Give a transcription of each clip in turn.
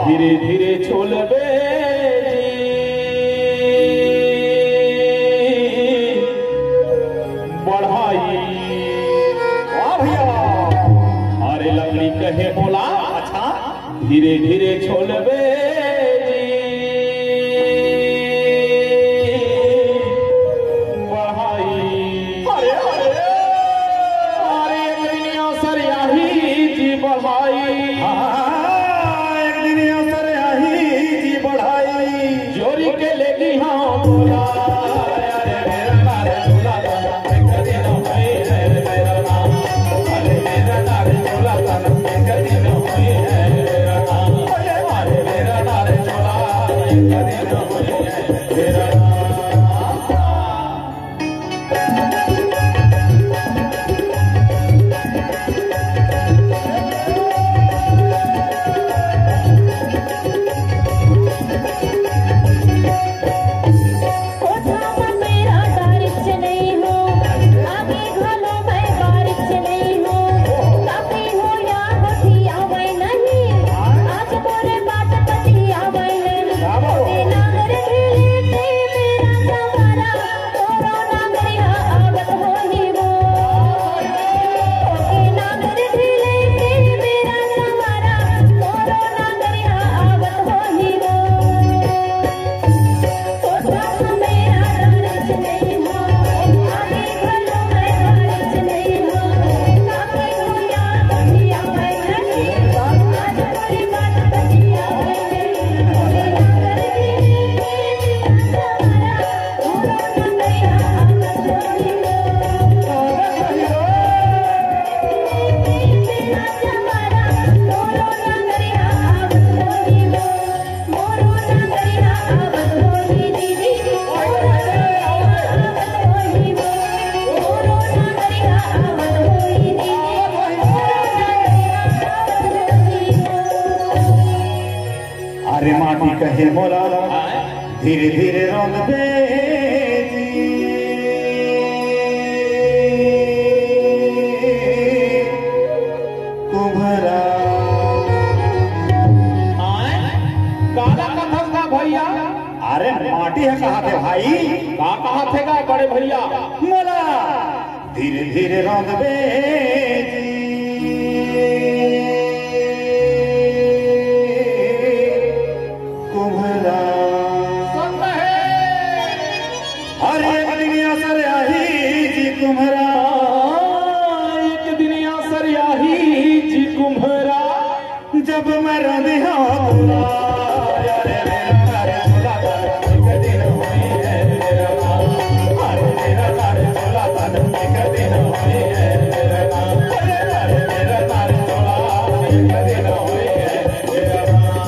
धीरे धीरे छोलबे बढ़ाई। अरे लकड़ी कहे बोला अच्छा धीरे धीरे छोलबे बढ़ाई। अरे दुनिया सरियाही जी बढ़ाई। जोरी के लेगी हाँ बोला अरे मेरा नारे झूला ताना एक दिन हुई है मेरा नाम। अरे मेरा नारे झूला ताना एक दिन हुई है मेरा नाम। अरे मेरा नारे झूला एक दिन हुई है मेरा नाम। अरे माटी कहे मोला धीरे धीरे रोंदबे कुम्हरा। काला कथक का भैया। अरे माटी है कहा थे भाई का कहा थे का बड़े भैया मोला धीरे धीरे रोंदबे जब मैं रोंदी हूँ अरे मेरा नारे झूला ताना एक दिन हुई है मेरा नाम। अरे मेरा नारे झूला ताना एक दिन हुई है मेरा नाम। अरे मेरा नारे झूला एक दिन हुई है मेरा नाम।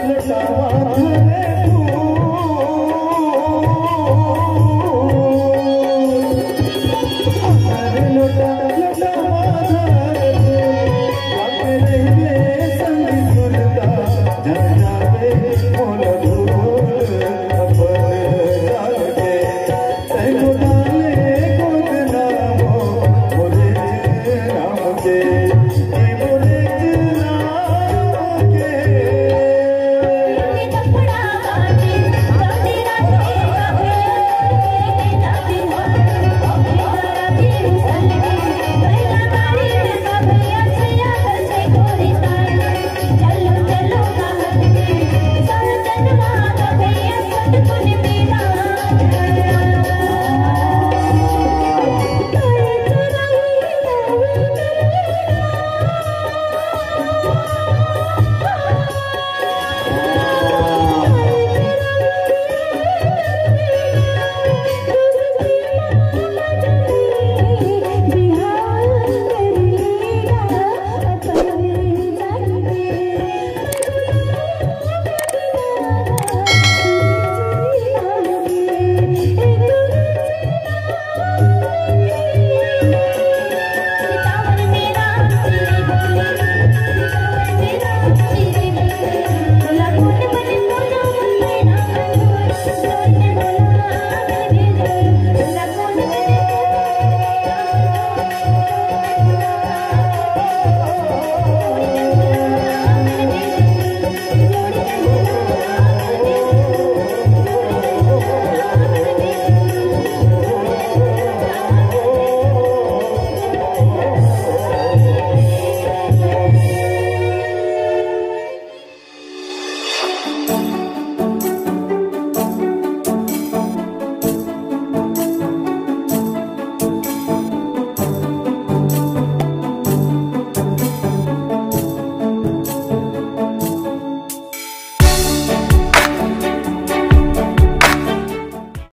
के